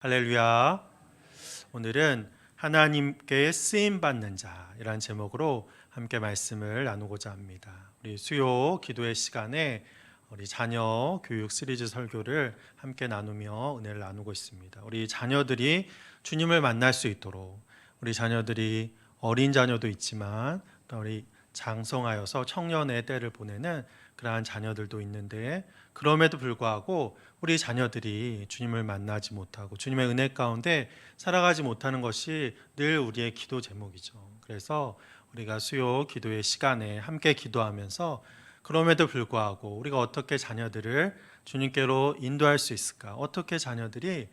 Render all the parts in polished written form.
할렐루야. 오늘은 하나님께 쓰임 받는 자이란 제목으로 함께 말씀을 나누고자 합니다. 우리 수요 기도의 시간에 우리 자녀 교육 시리즈 설교를 함께 나누며 은혜를 나누고 있습니다. 우리 자녀들이 주님을 만날 수 있도록, 우리 자녀들이 어린 자녀도 있지만 또 우리 장성하여서 청년의 때를 보내는 그러한 자녀들도 있는데, 그럼에도 불구하고 우리 자녀들이 주님을 만나지 못하고 주님의 은혜 가운데 살아가지 못하는 것이 늘 우리의 기도 제목이죠. 그래서 우리가 수요 기도의 시간에 함께 기도하면서 그럼에도 불구하고 우리가 어떻게 자녀들을 주님께로 인도할 수 있을까? 어떻게 자녀들이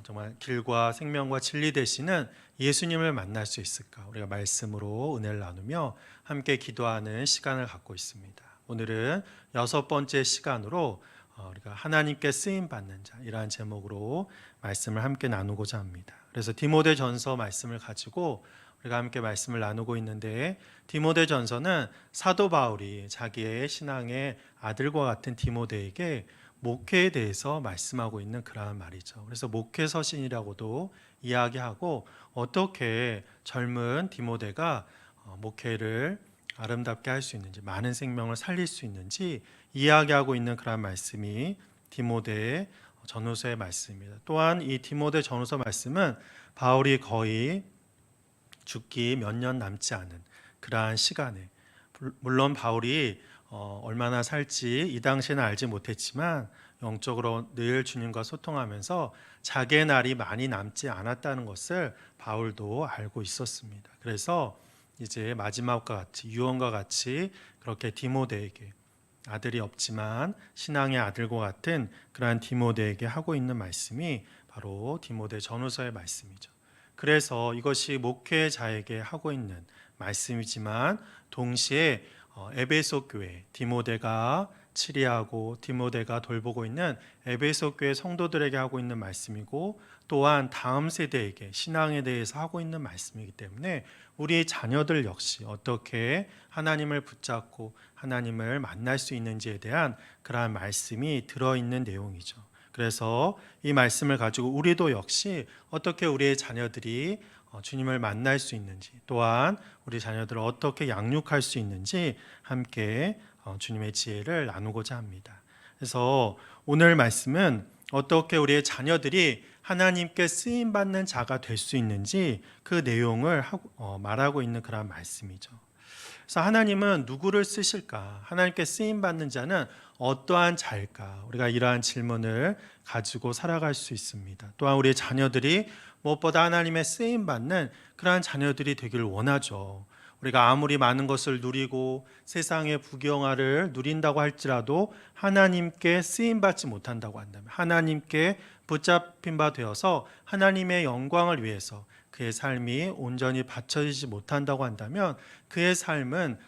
정말 길과 생명과 진리 되시는 예수님을 만날 수 있을까? 우리가 말씀으로 은혜를 나누며 함께 기도하는 시간을 갖고 있습니다. 오늘은 6번째 시간으로 우리가 하나님께 쓰임 받는 자, 이러한 제목으로 말씀을 함께 나누고자 합니다. 그래서 디모데전서 말씀을 가지고 우리가 함께 말씀을 나누고 있는데, 디모데전서는 사도 바울이 자기의 신앙의 아들과 같은 디모데에게 목회에 대해서 말씀하고 있는 그러한 말이죠. 그래서 목회 서신이라고도 이야기하고, 어떻게 젊은 디모데가 목회를 아름답게 할 수 있는지, 많은 생명을 살릴 수 있는지 이야기하고 있는 그런 말씀이 디모데 전후서의 말씀입니다. 또한 이 디모데 전후서 말씀은 바울이 거의 죽기 몇 년 남지 않은 그러한 시간에, 물론 바울이 얼마나 살지 이 당시에는 알지 못했지만 영적으로 늘 주님과 소통하면서 자기의 날이 많이 남지 않았다는 것을 바울도 알고 있었습니다. 그래서 이제 마지막과 같이, 유언과 같이 그렇게 디모데에게, 아들이 없지만 신앙의 아들과 같은 그러한 디모데에게 하고 있는 말씀이 바로 디모데 전후서의 말씀이죠. 그래서 이것이 목회자에게 하고 있는 말씀이지만 동시에 에베소 교회, 디모데가 치리하고 디모데가 돌보고 있는 에베소 교회 성도들에게 하고 있는 말씀이고, 또한 다음 세대에게 신앙에 대해서 하고 있는 말씀이기 때문에 우리 자녀들 역시 어떻게 하나님을 붙잡고 하나님을 만날 수 있는지에 대한 그러한 말씀이 들어있는 내용이죠. 그래서 이 말씀을 가지고 우리도 역시 어떻게 우리의 자녀들이 주님을 만날 수 있는지, 또한 우리 자녀들을 어떻게 양육할 수 있는지 함께 주님의 지혜를 나누고자 합니다. 그래서 오늘 말씀은 어떻게 우리의 자녀들이 하나님께 쓰임받는 자가 될 수 있는지 그 내용을 말하고 있는 그런 말씀이죠. 그래서 하나님은 누구를 쓰실까? 하나님께 쓰임받는 자는 어떠한 자일까? 우리가 이러한 질문을 가지고 살아갈 수 있습니다. 또한 우리의 자녀들이 무엇보다 하나님의 쓰임받는 그러한 자녀들이 되기를 원하죠. 우리가 아무리 많은 것을 누리고 세상의 부경화를 누린다고 할지라도 하나님께 쓰임받지 못한다고 한다면, 하나님께 붙잡힌 바 되어서 하나님의 영광을 위해서 그의 삶이 온전히 바쳐지지 못한다고 한다면 그의 삶은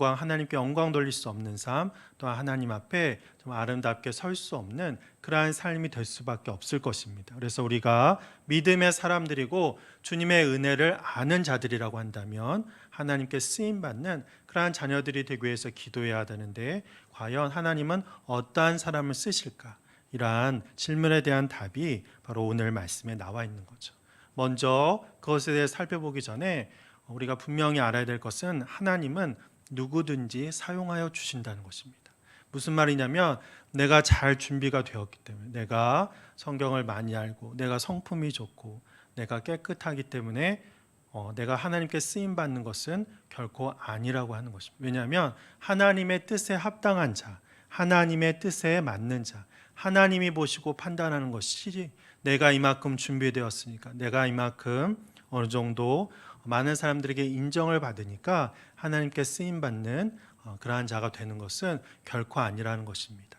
하나님께 영광 돌릴 수 없는 삶, 또한 하나님 앞에 좀 아름답게 설 수 없는 그러한 삶이 될 수밖에 없을 것입니다. 그래서 우리가 믿음의 사람들이고 주님의 은혜를 아는 자들이라고 한다면 하나님께 쓰임받는 그러한 자녀들이 되기 위해서 기도해야 되는데, 과연 하나님은 어떠한 사람을 쓰실까? 이러한 질문에 대한 답이 바로 오늘 말씀에 나와 있는 거죠. 먼저 그것에 대해 살펴보기 전에 우리가 분명히 알아야 될 것은 하나님은 누구든지 사용하여 주신다는 것입니다. 무슨 말이냐면, 내가 잘 준비가 되었기 때문에, 내가 성경을 많이 알고 내가 성품이 좋고 내가 깨끗하기 때문에 내가 하나님께 쓰임받는 것은 결코 아니라고 하는 것입니다. 왜냐하면 하나님의 뜻에 합당한 자, 하나님의 뜻에 맞는 자, 하나님이 보시고 판단하는 것이, 내가 이만큼 준비되었으니까, 내가 이만큼 어느 정도 많은 사람들에게 인정을 받으니까 하나님께 쓰임받는 그러한 자가 되는 것은 결코 아니라는 것입니다.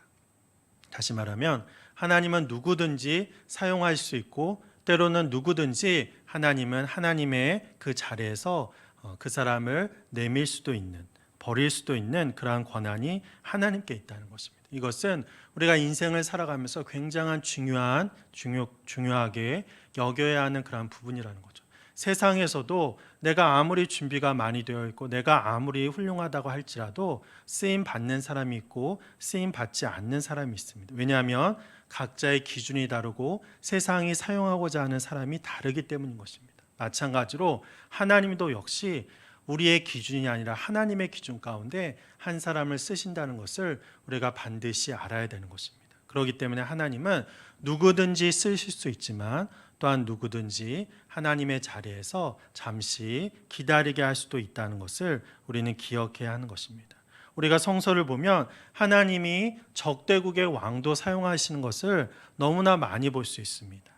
다시 말하면 하나님은 누구든지 사용할 수 있고, 때로는 누구든지 하나님은 하나님의 그 자리에서 그 사람을 내밀 수도 있는, 버릴 수도 있는 그러한 권한이 하나님께 있다는 것입니다. 이것은 우리가 인생을 살아가면서 굉장한 중요하게 여겨야 하는 그러한 부분이라는 거죠. 세상에서도 내가 아무리 준비가 많이 되어 있고 내가 아무리 훌륭하다고 할지라도 쓰임 받는 사람이 있고 쓰임 받지 않는 사람이 있습니다. 왜냐하면 각자의 기준이 다르고 세상이 사용하고자 하는 사람이 다르기 때문인 것입니다. 마찬가지로 하나님도 역시 우리의 기준이 아니라 하나님의 기준 가운데 한 사람을 쓰신다는 것을 우리가 반드시 알아야 되는 것입니다. 그렇기 때문에 하나님은 누구든지 쓰실 수 있지만 또한 누구든지 하나님의 자리에서 잠시 기다리게 할 수도 있다는 것을 우리는 기억해야 하는 것입니다. 우리가 성서를 보면 하나님이 적대국의 왕도 사용하시는 것을 너무나 많이 볼 수 있습니다.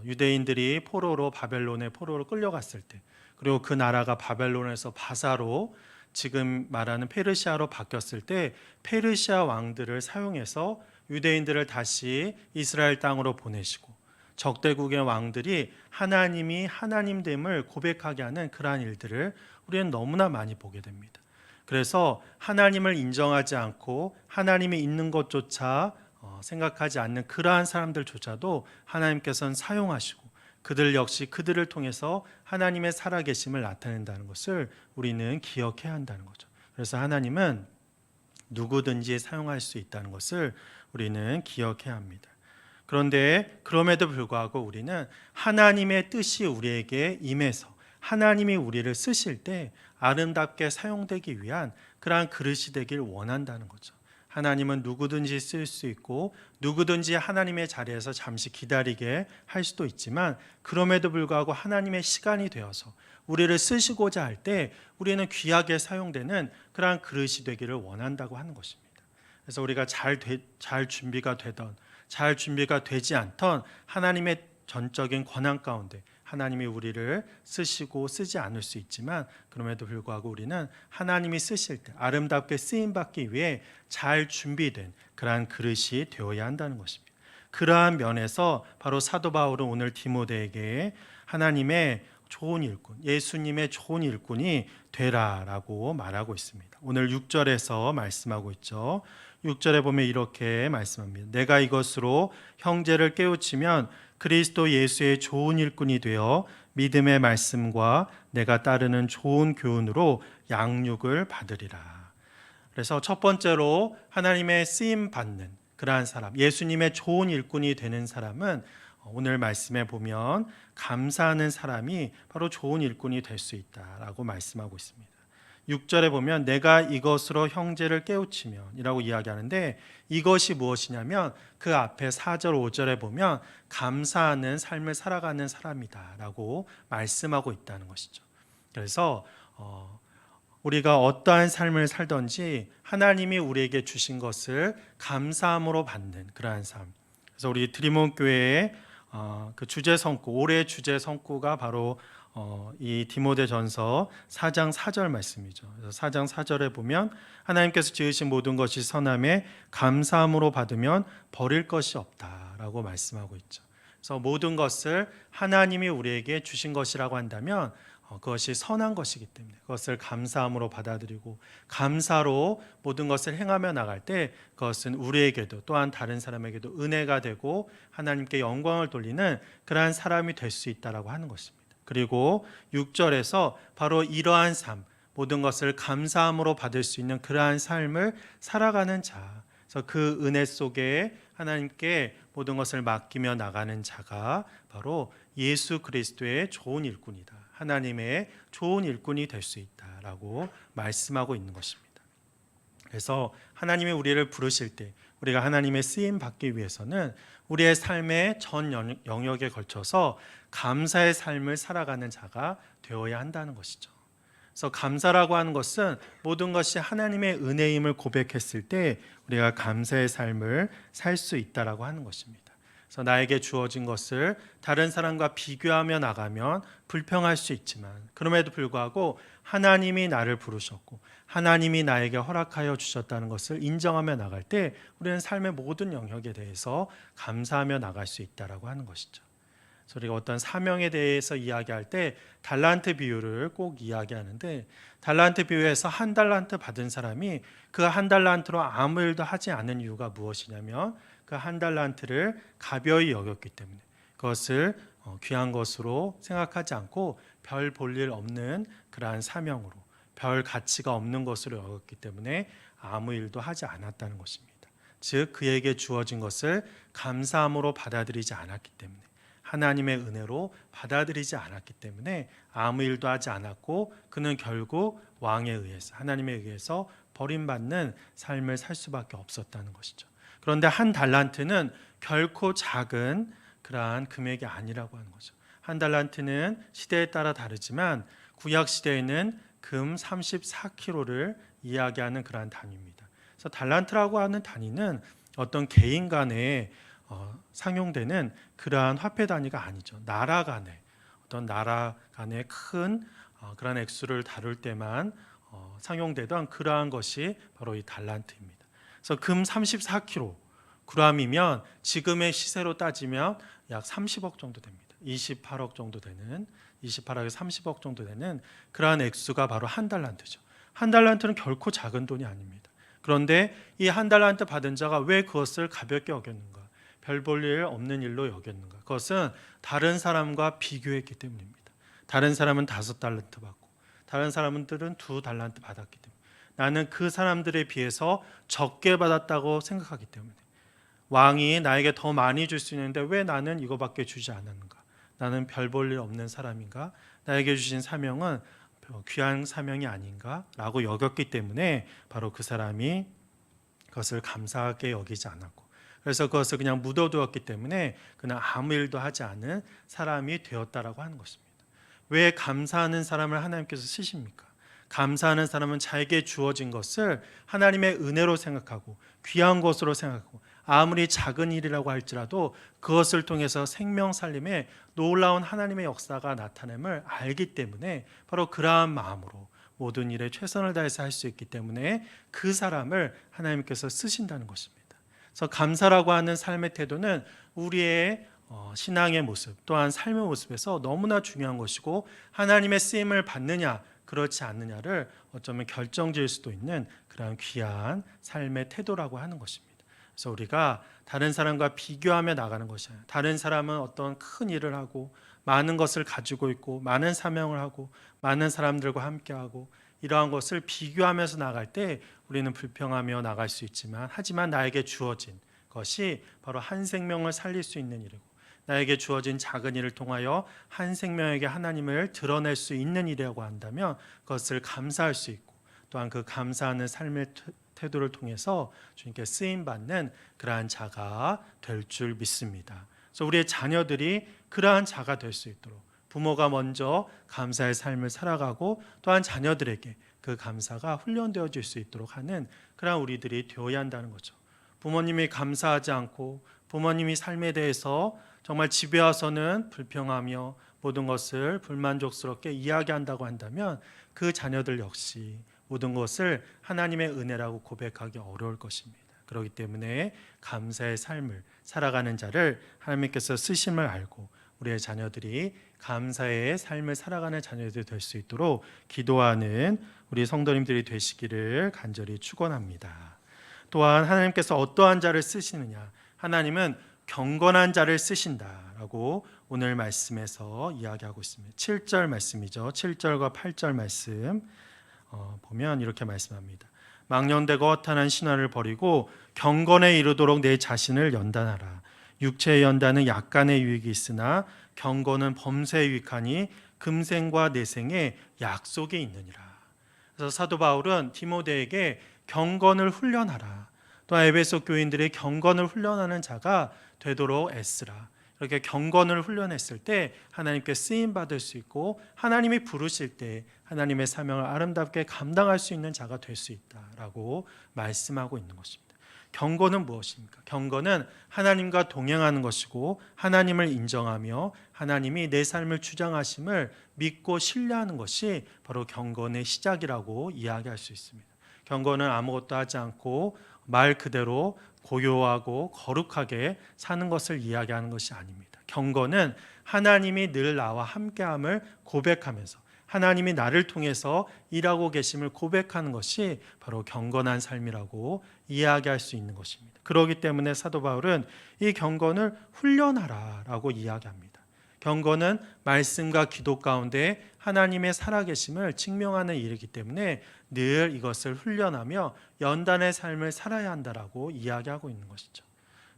유대인들이 바벨론의 포로로 끌려갔을 때, 그리고 그 나라가 바벨론에서 바사로, 지금 말하는 페르시아로 바뀌었을 때 페르시아 왕들을 사용해서 유대인들을 다시 이스라엘 땅으로 보내시고, 적대국의 왕들이 하나님이 하나님됨을 고백하게 하는 그러한 일들을 우리는 너무나 많이 보게 됩니다. 그래서 하나님을 인정하지 않고 하나님이 있는 것조차 생각하지 않는 그러한 사람들조차도 하나님께서는 사용하시고, 그들 역시 그들을 통해서 하나님의 살아계심을 나타낸다는 것을 우리는 기억해야 한다는 거죠. 그래서 하나님은 누구든지 사용할 수 있다는 것을 우리는 기억해야 합니다. 그런데 그럼에도 불구하고 우리는 하나님의 뜻이 우리에게 임해서 하나님이 우리를 쓰실 때 아름답게 사용되기 위한 그러한 그릇이 되길 원한다는 거죠. 하나님은 누구든지 쓸 수 있고 누구든지 하나님의 자리에서 잠시 기다리게 할 수도 있지만, 그럼에도 불구하고 하나님의 시간이 되어서 우리를 쓰시고자 할 때 우리는 귀하게 사용되는 그러한 그릇이 되기를 원한다고 하는 것입니다. 그래서 우리가 잘 준비가 되던 잘 준비가 되지 않던 하나님의 전적인 권한 가운데 하나님이 우리를 쓰시고 쓰지 않을 수 있지만, 그럼에도 불구하고 우리는 하나님이 쓰실 때 아름답게 쓰임받기 위해 잘 준비된 그러한 그릇이 되어야 한다는 것입니다. 그러한 면에서 바로 사도 바울은 오늘 디모데에게 하나님의 좋은 일꾼, 예수님의 좋은 일꾼이 되라라고 말하고 있습니다. 오늘 6절에서 말씀하고 있죠. 6절에 보면 이렇게 말씀합니다. 내가 이것으로 형제를 깨우치면 그리스도 예수의 좋은 일꾼이 되어 믿음의 말씀과 내가 따르는 좋은 교훈으로 양육을 받으리라. 그래서 첫 번째로 하나님의 쓰임 받는 그러한 사람, 예수님의 좋은 일꾼이 되는 사람은 오늘 말씀에 보면 감사하는 사람이 바로 좋은 일꾼이 될 수 있다라고 말씀하고 있습니다. 6절에 보면 내가 이것으로 형제를 깨우치면 이라고 이야기하는데, 이것이 무엇이냐면 그 앞에 4절 5절에 보면 감사하는 삶을 살아가는 사람이다 라고 말씀하고 있다는 것이죠. 그래서 우리가 어떠한 삶을 살든지 하나님이 우리에게 주신 것을 감사함으로 받는 그러한 삶. 그래서 우리 드림온 교회의 그 주제 성구, 올해 주제 성구가 바로 이 디모데전서 4장 4절 말씀이죠. 그래서 4장 4절에 보면 하나님께서 지으신 모든 것이 선함에 감사함으로 받으면 버릴 것이 없다라고 말씀하고 있죠. 그래서 모든 것을 하나님이 우리에게 주신 것이라고 한다면 그것이 선한 것이기 때문에 그것을 감사함으로 받아들이고 감사로 모든 것을 행하며 나갈 때 그것은 우리에게도 또한 다른 사람에게도 은혜가 되고 하나님께 영광을 돌리는 그러한 사람이 될 수 있다라고 하는 것입니다. 그리고 6절에서 바로 이러한 삶, 모든 것을 감사함으로 받을 수 있는 그러한 삶을 살아가는 자, 그래서 그 은혜 속에 하나님께 모든 것을 맡기며 나가는 자가 바로 예수 그리스도의 좋은 일꾼이다, 하나님의 좋은 일꾼이 될 수 있다라고 말씀하고 있는 것입니다. 그래서 하나님이 우리를 부르실 때 우리가 하나님의 쓰임 받기 위해서는 우리의 삶의 전 영역에 걸쳐서 감사의 삶을 살아가는 자가 되어야 한다는 것이죠. 그래서 감사라고 하는 것은 모든 것이 하나님의 은혜임을 고백했을 때 우리가 감사의 삶을 살 수 있다라고 하는 것입니다. 그래서 나에게 주어진 것을 다른 사람과 비교하며 나가면 불평할 수 있지만, 그럼에도 불구하고 하나님이 나를 부르셨고 하나님이 나에게 허락하여 주셨다는 것을 인정하며 나갈 때 우리는 삶의 모든 영역에 대해서 감사하며 나갈 수 있다라고 하는 것이죠. 그래서 우리가 어떤 사명에 대해서 이야기할 때 달란트 비유를 꼭 이야기하는데, 달란트 비유에서 한 달란트 받은 사람이 그 한 달란트로 아무 일도 하지 않은 이유가 무엇이냐면 그 한 달란트를 가벼이 여겼기 때문에, 그것을 귀한 것으로 생각하지 않고 별 볼 일 없는 그러한 사명으로, 별 가치가 없는 것으로 여겼기 때문에 아무 일도 하지 않았다는 것입니다. 즉 그에게 주어진 것을 감사함으로 받아들이지 않았기 때문에, 하나님의 은혜로 받아들이지 않았기 때문에 아무 일도 하지 않았고, 그는 결국 왕에 의해서, 하나님에 의해서 버림받는 삶을 살 수밖에 없었다는 것이죠. 그런데 한 달란트는 결코 작은 그러한 금액이 아니라고 하는 거죠. 한 달란트는 시대에 따라 다르지만 구약 시대에는 금 34kg를 이야기하는 그러한 단위입니다. 그래서 달란트라고 하는 단위는 어떤 개인 간에 상용되는 그러한 화폐 단위가 아니죠. 나라 간에, 어떤 나라 간의 큰 그러한 액수를 다룰 때만 상용되던 그러한 것이 바로 이 달란트입니다. 그래서 금 34kg g이면 지금의 시세로 따지면 약 30억 정도 됩니다. 28억 정도 되는, 28억에서 30억 정도 되는 그러한 액수가 바로 한 달란트죠. 한 달란트는 결코 작은 돈이 아닙니다. 그런데 이 한 달란트 받은 자가 왜 그것을 가볍게 여겼는가? 별 볼 일 없는 일로 여겼는가? 그것은 다른 사람과 비교했기 때문입니다. 다른 사람은 5달란트 받고 다른 사람들은 2달란트 받았기 때문에, 나는 그 사람들에 비해서 적게 받았다고 생각하기 때문에, 왕이 나에게 더 많이 줄 수 있는데 왜 나는 이거밖에 주지 않았는가? 나는 별 볼 일 없는 사람인가? 나에게 주신 사명은 귀한 사명이 아닌가? 라고 여겼기 때문에 바로 그 사람이 그것을 감사하게 여기지 않았고, 그래서 그것을 그냥 묻어두었기 때문에 그냥 아무 일도 하지 않은 사람이 되었다라고 하는 것입니다. 왜 감사하는 사람을 하나님께서 쓰십니까? 감사하는 사람은 자에게 주어진 것을 하나님의 은혜로 생각하고 귀한 것으로 생각하고, 아무리 작은 일이라고 할지라도 그것을 통해서 생명 살림에 놀라운 하나님의 역사가 나타남을 알기 때문에 바로 그러한 마음으로 모든 일에 최선을 다해서 할 수 있기 때문에 그 사람을 하나님께서 쓰신다는 것입니다. 그래서 감사라고 하는 삶의 태도는 우리의 신앙의 모습 또한 삶의 모습에서 너무나 중요한 것이고, 하나님의 쓰임을 받느냐 그렇지 않느냐를 어쩌면 결정지을 수도 있는 그런 귀한 삶의 태도라고 하는 것입니다. 그래서 우리가 다른 사람과 비교하며 나가는 것이 아니라, 다른 사람은 어떤 큰 일을 하고 많은 것을 가지고 있고 많은 사명을 하고 많은 사람들과 함께하고, 이러한 것을 비교하면서 나갈 때 우리는 불평하며 나갈 수 있지만, 하지만 나에게 주어진 것이 바로 한 생명을 살릴 수 있는 일이고, 나에게 주어진 작은 일을 통하여 한 생명에게 하나님을 드러낼 수 있는 일이라고 한다면 그것을 감사할 수 있고, 또한 그 감사하는 삶의 태도를 통해서 주님께 쓰임받는 그러한 자가 될 줄 믿습니다. 그래서 우리의 자녀들이 그러한 자가 될 수 있도록 부모가 먼저 감사의 삶을 살아가고, 또한 자녀들에게 그 감사가 훈련되어질 수 있도록 하는 그러한 우리들이 되어야 한다는 거죠. 부모님이 감사하지 않고 부모님이 삶에 대해서 정말 집에 와서는 불평하며 모든 것을 불만족스럽게 이야기한다고 한다면 그 자녀들 역시 모든 것을 하나님의 은혜라고 고백하기 어려울 것입니다. 그렇기 때문에 감사의 삶을 살아가는 자를 하나님께서 쓰심을 알고 우리의 자녀들이 감사의 삶을 살아가는 자녀들이 될 수 있도록 기도하는 우리 성도님들이 되시기를 간절히 축원합니다. 또한 하나님께서 어떠한 자를 쓰시느냐, 하나님은 경건한 자를 쓰신다라고 오늘 말씀에서 이야기하고 있습니다. 7절 말씀이죠. 7절과 8절 말씀 보면 이렇게 말씀합니다. 망령되고 허탄한 신화를 버리고 경건에 이르도록 내 자신을 연단하라. 육체의 연단은 약간의 유익이 있으나 경건은 범사에 유익하니 금생과 내생에 약속이 있느니라. 그래서 사도 바울은 디모데에게 경건을 훈련하라, 또 에베소 교인들의 경건을 훈련하는 자가 되도록 애쓰라. 이렇게 경건을 훈련했을 때 하나님께 쓰임 받을 수 있고, 하나님이 부르실 때 하나님의 사명을 아름답게 감당할 수 있는 자가 될 수 있다라고 말씀하고 있는 것입니다. 경건은 무엇입니까? 경건은 하나님과 동행하는 것이고, 하나님을 인정하며 하나님이 내 삶을 주장하심을 믿고 신뢰하는 것이 바로 경건의 시작이라고 이야기할 수 있습니다. 경건은 아무것도 하지 않고 말 그대로 고요하고 거룩하게 사는 것을 이야기하는 것이 아닙니다. 경건은 하나님이 늘 나와 함께함을 고백하면서 하나님이 나를 통해서 일하고 계심을 고백하는 것이 바로 경건한 삶이라고 이야기할 수 있는 것입니다. 그렇기 때문에 사도 바울은 이 경건을 훈련하라라고 이야기합니다. 경건은 말씀과 기도 가운데 하나님의 살아계심을 증명하는 일이기 때문에 늘 이것을 훈련하며 연단의 삶을 살아야 한다라고 이야기하고 있는 것이죠.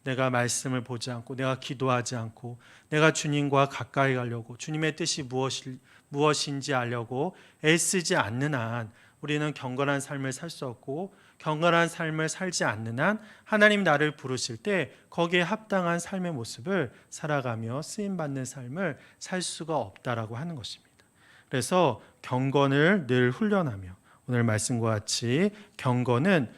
내가 말씀을 보지 않고 내가 기도하지 않고 내가 주님과 가까이 가려고 주님의 뜻이 무엇인지 알려고 애쓰지 않는 한 우리는 경건한 삶을 살 수 없고, 경건한 삶을 살지 않는 한 하나님 나를 부르실 때 거기에 합당한 삶의 모습을 살아가며 쓰임받는 삶을 살 수가 없다라고 하는 것입니다. 그래서 경건을 늘 훈련하며, 오늘 말씀과 같이 경건은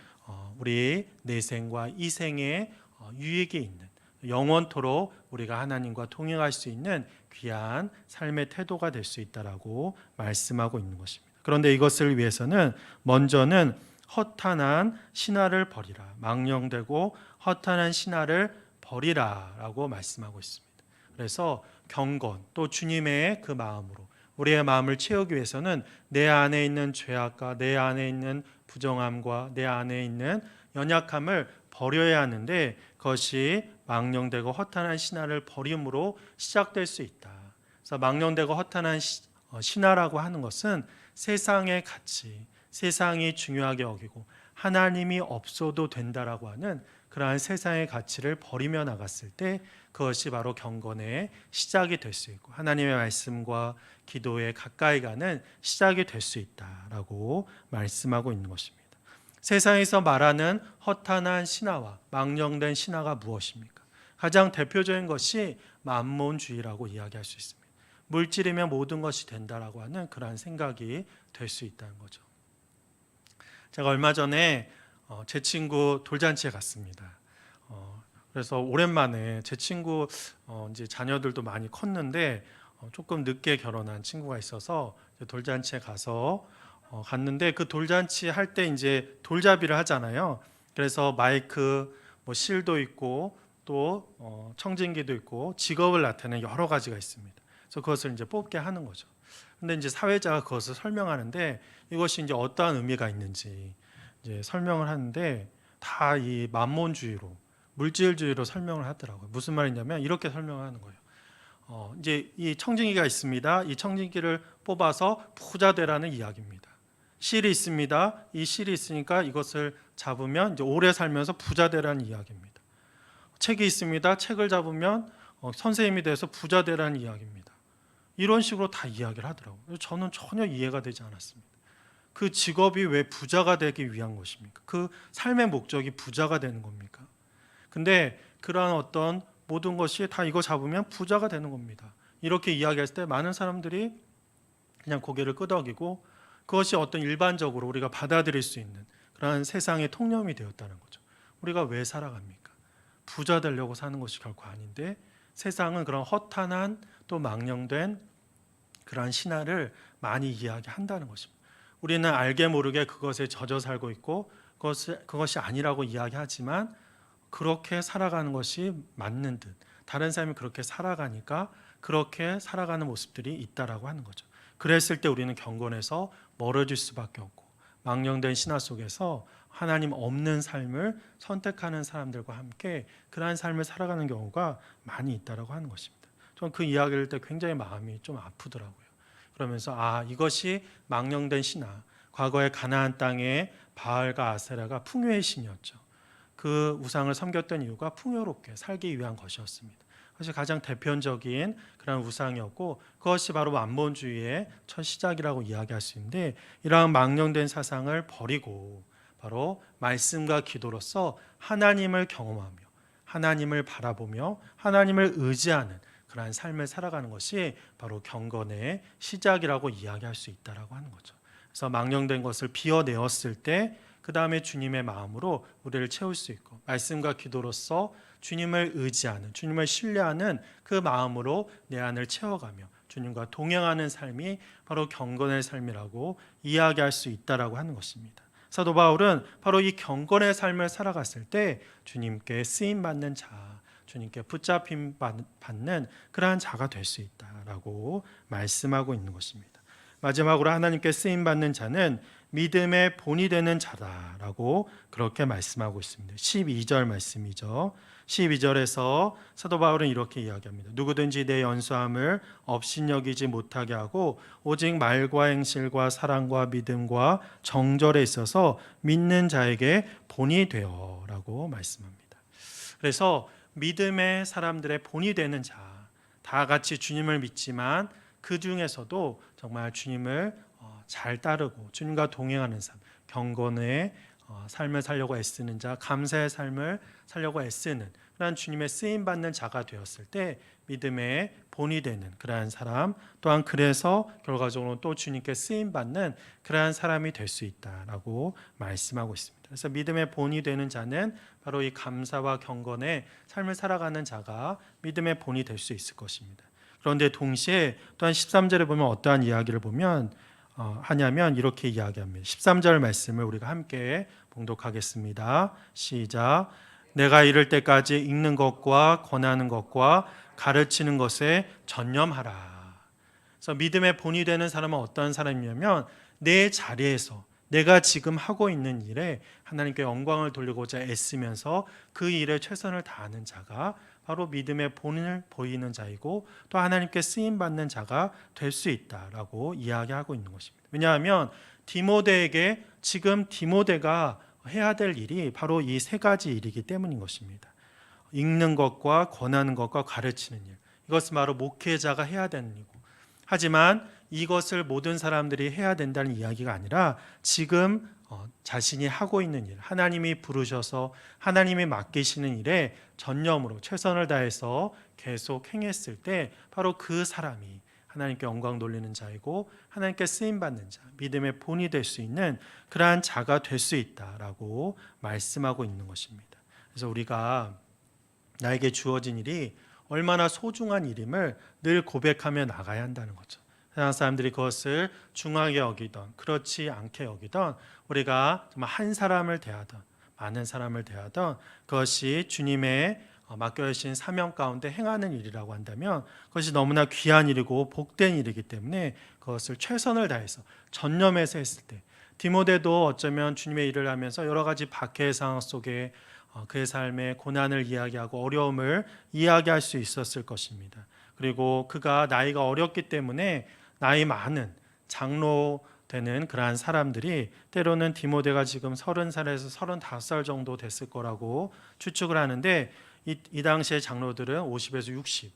우리 내생과 이생의 유익이 있는, 영원토록 우리가 하나님과 동행할 수 있는 귀한 삶의 태도가 될 수 있다라고 말씀하고 있는 것입니다. 그런데 이것을 위해서는 먼저는 허탄한 신화를 버리라, 망령되고 허탄한 신화를 버리라라고 말씀하고 있습니다. 그래서 경건, 또 주님의 그 마음으로 우리의 마음을 채우기 위해서는 내 안에 있는 죄악과 내 안에 있는 부정함과 내 안에 있는 연약함을 버려야 하는데, 그것이 망령되고 허탄한 신화를 버림으로 시작될 수 있다. 그래서 망령되고 허탄한 신화라고 하는 것은 세상의 가치, 세상이 중요하게 여기고 하나님이 없어도 된다라고 하는 그러한 세상의 가치를 버리며 나갔을 때 그것이 바로 경건의 시작이 될 수 있고 하나님의 말씀과 기도에 가까이 가는 시작이 될 수 있다라고 말씀하고 있는 것입니다. 세상에서 말하는 허탄한 신화와 망령된 신화가 무엇입니까? 가장 대표적인 것이 만몬주의라고 이야기할 수 있습니다. 물질이면 모든 것이 된다라고 하는 그러한 생각이 될 수 있다는 거죠. 제가 얼마 전에 제 친구 돌잔치에 갔습니다. 그래서 오랜만에 제 친구 이제 자녀들도 많이 컸는데 조금 늦게 결혼한 친구가 있어서 돌잔치에 갔는데 그 돌잔치 할 때 이제 돌잡이를 하잖아요. 그래서 마이크, 실도 있고 또 청진기도 있고 직업을 나타내는 여러 가지가 있습니다. 그래서 그것을 이제 뽑게 하는 거죠. 근데 이제 사회자가 그것을 설명하는데 이것이 이제 어떠한 의미가 있는지 이제 설명을 하는데 다 이 만몬주의로, 물질주의로 설명을 하더라고요. 무슨 말이냐면 이렇게 설명하는 거예요. 이제 이 청진기가 있습니다. 이 청진기를 뽑아서 부자 되라는 이야기입니다. 실이 있습니다. 이 실이 있으니까 이것을 잡으면 이제 오래 살면서 부자 되라는 이야기입니다. 책이 있습니다. 책을 잡으면 선생님이 돼서 부자 되라는 이야기입니다. 이런 식으로 다 이야기를 하더라고요. 저는 전혀 이해가 되지 않았습니다. 그 직업이 왜 부자가 되기 위한 것입니까? 그 삶의 목적이 부자가 되는 겁니까? 근데 그러한 어떤 모든 것이 다 이거 잡으면 부자가 되는 겁니다. 이렇게 이야기했을 때 많은 사람들이 그냥 고개를 끄덕이고 그것이 어떤 일반적으로 우리가 받아들일 수 있는 그러한 세상의 통념이 되었다는 거죠. 우리가 왜 살아갑니까? 부자 되려고 사는 것이 결코 아닌데 세상은 그런 허탄한 또 망령된 그러한 신화를 많이 이야기한다는 것입니다. 우리는 알게 모르게 그것에 젖어 살고 있고 그것이 아니라고 이야기하지만 그렇게 살아가는 것이 맞는 듯 다른 사람이 그렇게 살아가니까 그렇게 살아가는 모습들이 있다라고 하는 거죠. 그랬을 때 우리는 경건에서 멀어질 수밖에 없고 망령된 신화 속에서 하나님 없는 삶을 선택하는 사람들과 함께 그러한 삶을 살아가는 경우가 많이 있다라고 하는 것입니다. 저는 그 이야기를 때 굉장히 마음이 좀 아프더라고요. 그러면서 이것이 망령된 신화, 과거의 가나안 땅에 바알과 아세라가 풍요의 신이었죠. 그 우상을 섬겼던 이유가 풍요롭게 살기 위한 것이었습니다. 그것이 가장 대표적인 그런 우상이었고 그것이 바로 만몬주의의 첫 시작이라고 이야기할 수 있는데, 이러한 망령된 사상을 버리고 바로 말씀과 기도로서 하나님을 경험하며 하나님을 바라보며 하나님을 의지하는 그러한 삶을 살아가는 것이 바로 경건의 시작이라고 이야기할 수 있다라고 하는 거죠. 그래서 망령된 것을 비워내었을 때 그 다음에 주님의 마음으로 우리를 채울 수 있고 말씀과 기도로서 주님을 의지하는, 주님을 신뢰하는 그 마음으로 내 안을 채워가며 주님과 동행하는 삶이 바로 경건의 삶이라고 이야기할 수 있다라고 하는 것입니다. 사도 바울은 바로 이 경건의 삶을 살아갔을 때 주님께 쓰임받는 자, 주님께 붙잡힘 받는 그러한 자가 될 수 있다라고 말씀하고 있는 것입니다. 마지막으로 하나님께 쓰임받는 자는 믿음의 본이 되는 자다라고 그렇게 말씀하고 있습니다. 12절 말씀이죠. 12절에서 사도 바울은 이렇게 이야기합니다. 누구든지 내 연수함을 업신여기지 못하게 하고 오직 말과 행실과 사랑과 믿음과 정절에 있어서 믿는 자에게 본이 되어라고 말씀합니다. 그래서 믿음의 사람들의 본이 되는 자, 다 같이 주님을 믿지만 그 중에서도 정말 주님을 잘 따르고 주님과 동행하는 삶, 경건의 삶을 살려고 애쓰는 자, 감사의 삶을 살려고 애쓰는 그러한 주님의 쓰임받는 자가 되었을 때 믿음의 본이 되는 그러한 사람, 또한 그래서 결과적으로 또 주님께 쓰임받는 그러한 사람이 될 수 있다라고 말씀하고 있습니다. 그래서 믿음의 본이 되는 자는 바로 이 감사와 경건의 삶을 살아가는 자가 믿음의 본이 될 수 있을 것입니다. 그런데 동시에 또한 13절에 보면 어떠한 이야기를 보면 하냐면 이렇게 이야기합니다. 13절 말씀을 우리가 함께 봉독하겠습니다. 시작. 내가 이를 때까지 읽는 것과 권하는 것과 가르치는 것에 전념하라. 그래서 믿음의 본이 되는 사람은 어떤 사람이냐면 내 자리에서 내가 지금 하고 있는 일에 하나님께 영광을 돌리고자 애쓰면서 그 일에 최선을 다하는 자가 바로 믿음의 본을 보이는 자이고 또 하나님께 쓰임받는 자가 될 수 있다라고 이야기하고 있는 것입니다. 왜냐하면 디모데에게 지금 디모데가 해야 될 일이 바로 이 세 가지 일이기 때문인 것입니다. 읽는 것과 권하는 것과 가르치는 일, 이것은 바로 목회자가 해야 되는 일이고, 하지만 이것을 모든 사람들이 해야 된다는 이야기가 아니라 지금 자신이 하고 있는 일, 하나님이 부르셔서 하나님이 맡기시는 일에 전념으로 최선을 다해서 계속 행했을 때 바로 그 사람이 하나님께 영광 돌리는 자이고 하나님께 쓰임받는 자, 믿음의 본이 될 수 있는 그러한 자가 될 수 있다라고 말씀하고 있는 것입니다. 그래서 우리가 나에게 주어진 일이 얼마나 소중한 일임을 늘 고백하며 나가야 한다는 거죠. 세상 사람들이 그것을 중하게 여기던 그렇지 않게 여기던 우리가 정말 한 사람을 대하던 많은 사람을 대하던 그것이 주님의 맡겨주신 사명 가운데 행하는 일이라고 한다면 그것이 너무나 귀한 일이고 복된 일이기 때문에 그것을 최선을 다해서 전념해서 했을 때 디모데도 어쩌면 주님의 일을 하면서 여러 가지 박해의 상황 속에 그의 삶의 고난을 이야기하고 어려움을 이야기할 수 있었을 것입니다. 그리고 그가 나이가 어렸기 때문에 나이 많은 장로 되는 그러한 사람들이 때로는 디모데가 지금 30살에서 35살 정도 됐을 거라고 추측을 하는데 이 당시의 장로들은 50에서 60,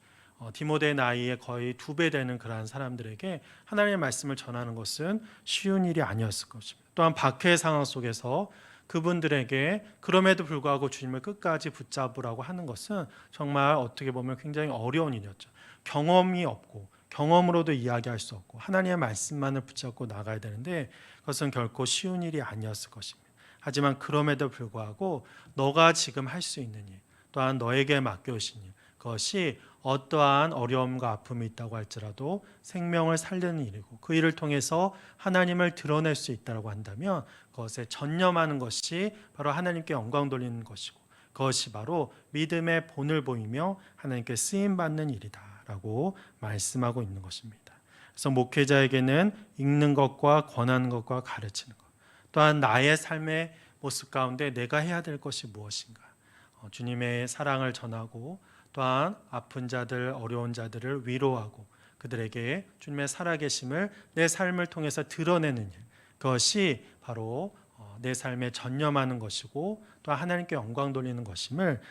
디모데의 나이에 거의 2배 되는 그러한 사람들에게 하나님의 말씀을 전하는 것은 쉬운 일이 아니었을 것입니다. 또한 박해의 상황 속에서 그분들에게 그럼에도 불구하고 주님을 끝까지 붙잡으라고 하는 것은 정말 어떻게 보면 굉장히 어려운 일이었죠. 경험이 없고 경험으로도 이야기할 수 없고 하나님의 말씀만을 붙잡고 나가야 되는데 그것은 결코 쉬운 일이 아니었을 것입니다. 하지만 그럼에도 불구하고 너가 지금 할 수 있는 일, 또한 너에게 맡겨주신 일, 그것이 어떠한 어려움과 아픔이 있다고 할지라도 생명을 살리는 일이고 그 일을 통해서 하나님을 드러낼 수 있다고 한다면 그것에 전념하는 것이 바로 하나님께 영광 돌리는 것이고 그것이 바로 믿음의 본을 보이며 하나님께 쓰임받는 일이다라고 말씀하고 있는 것입니다. 그래서 목회자에게는 읽는 것과 권하는 것과 가르치는 것, 또한 나의 삶의 모습 가운데 내가 해야 될 것이 무엇인가, 주님의 사랑을 전하고 또한 아픈 자들, 어려운 자들을 위로하고 그들에게 주님의 살아계심을 내 삶을 통해서 드러내는 일, 그것이 바로 내 삶에 전념하는 것이고 또 하나님께 영광 돌리는 것임을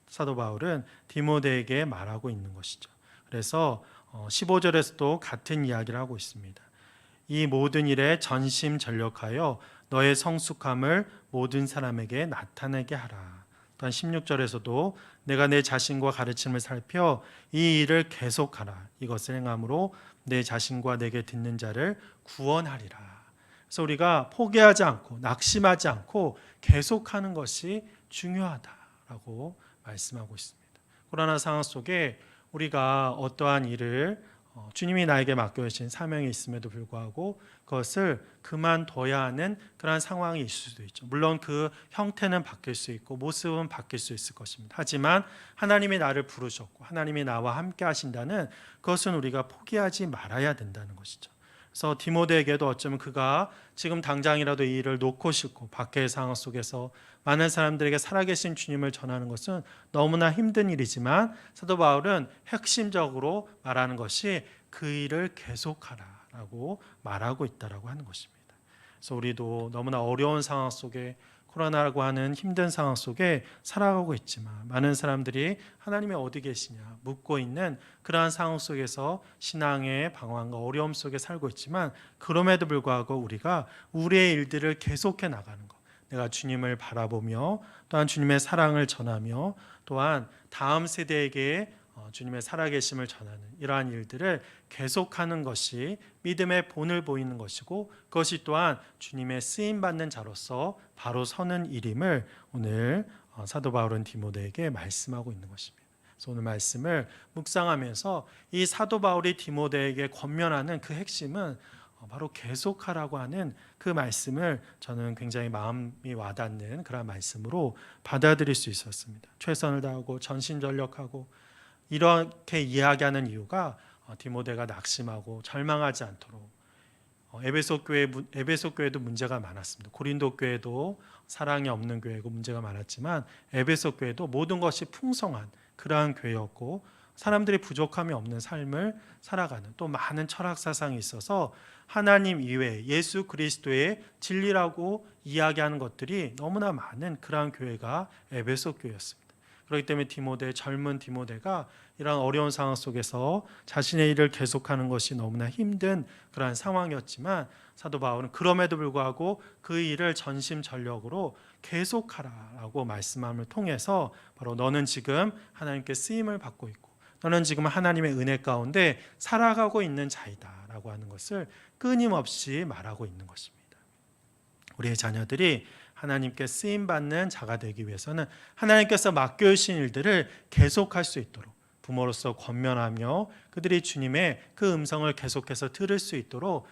사도 바울은 디모데에게 말하고 있는 것이죠. 그래서 15절에서도 같은 이야기를 하고 있습니다. 이 모든 일에 전심전력하여 너의 성숙함을 모든 사람에게 나타내게 하라. 또한 16절에서도 내가 내 자신과 가르침을 살펴 이 일을 계속하라. 이것을 행함으로 내 자신과 내게 듣는 자를 구원하리라. 그래서 우리가 포기하지 않고 낙심하지 않고 계속하는 것이 중요하다라고 말씀하고 있습니다. 코로나 상황 속에 우리가 어떠한 일을 주님이 나에게 맡겨주신 사명이 있음에도 불구하고 그것을 그만둬야 하는 그런 상황이 있을 수도 있죠. 물론 그 형태는 바뀔 수 있고 모습은 바뀔 수 있을 것입니다. 하지만 하나님이 나를 부르셨고 하나님이 나와 함께 하신다는 그것은 우리가 포기하지 말아야 된다는 것이죠. 그래서 디모데에게도 어쩌면 그가 지금 당장이라도 이 일을 놓고 싶고 밖의 상황 속에서 많은 사람들에게 살아계신 주님을 전하는 것은 너무나 힘든 일이지만 사도 바울은 핵심적으로 말하는 것이 그 일을 계속하라라고 말하고 있다라고 하는 것입니다. 그래서 우리도 너무나 어려운 상황 속에 코로나라고 하는 힘든 상황 속에 살아가고 있지만 많은 사람들이 하나님이 어디 계시냐 묻고 있는 그러한 상황 속에서 신앙의 방황과 어려움 속에 살고 있지만 그럼에도 불구하고 우리가 우리의 일들을 계속해 나가는 것, 내가 주님을 바라보며 또한 주님의 사랑을 전하며 또한 다음 세대에게 주님의 살아계심을 전하는 이러한 일들을 계속하는 것이 믿음의 본을 보이는 것이고 그것이 또한 주님의 쓰임받는 자로서 바로 서는 일임을 오늘 사도 바울은 디모데에게 말씀하고 있는 것입니다. 그래서 오늘 말씀을 묵상하면서 이 사도 바울이 디모데에게 권면하는 그 핵심은 바로 계속하라고 하는 그 말씀을 저는 굉장히 마음이 와닿는 그런 말씀으로 받아들일 수 있었습니다. 최선을 다하고 전심전력하고 이렇게 이야기하는 이유가 디모데가 낙심하고 절망하지 않도록 에베소 교회도 문제가 많았습니다. 고린도 교회도 사랑이 없는 교회고 문제가 많았지만 에베소 교회도 모든 것이 풍성한 그러한 교회였고 사람들이 부족함이 없는 삶을 살아가는 또 많은 철학 사상이 있어서 하나님 이외에 예수 그리스도의 진리라고 이야기하는 것들이 너무나 많은 그러한 교회가 에베소 교회였습니다. 그렇기 때문에 젊은 디모데가 이런 어려운 상황 속에서 자신의 일을 계속하는 것이 너무나 힘든 그러한 상황이었지만 사도 바울은 그럼에도 불구하고 그 일을 전심전력으로 계속하라라고 말씀함을 통해서 바로 너는 지금 하나님께 쓰임을 받고 있고 너는 지금 하나님의 은혜 가운데 살아가고 있는 자이다라고 하는 것을 끊임없이 말하고 있는 것입니다. 우리의 자녀들이 하나님께 쓰임받는 자가 되기 위해서는 하나님께서 맡겨주신 일들을 계속할 수 있도록 부모로서 권면하며 그들이 주님의 그 음성을 계속해서 들을 수 있도록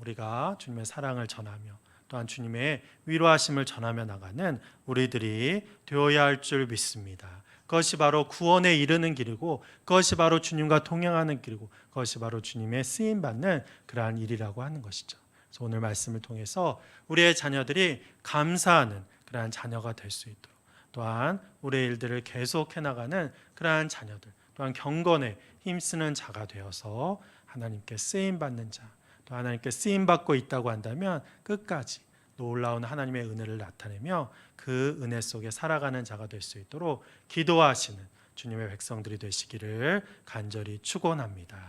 우리가 주님의 사랑을 전하며 또한 주님의 위로하심을 전하며 나가는 우리들이 되어야 할 줄 믿습니다. 그것이 바로 구원에 이르는 길이고 그것이 바로 주님과 동행하는 길이고 그것이 바로 주님의 쓰임받는 그러한 일이라고 하는 것이죠. 그래서 오늘 말씀을 통해서 우리의 자녀들이 감사하는 그러한 자녀가 될 수 있도록 또한 우리의 일들을 계속해 나가는 그러한 자녀들 또한 경건에 힘쓰는 자가 되어서 하나님께 쓰임받는 자 또 하나님께 쓰임받고 있다고 한다면 끝까지 놀라운 하나님의 은혜를 나타내며 그 은혜 속에 살아가는 자가 될 수 있도록 기도하시는 주님의 백성들이 되시기를 간절히 축원합니다.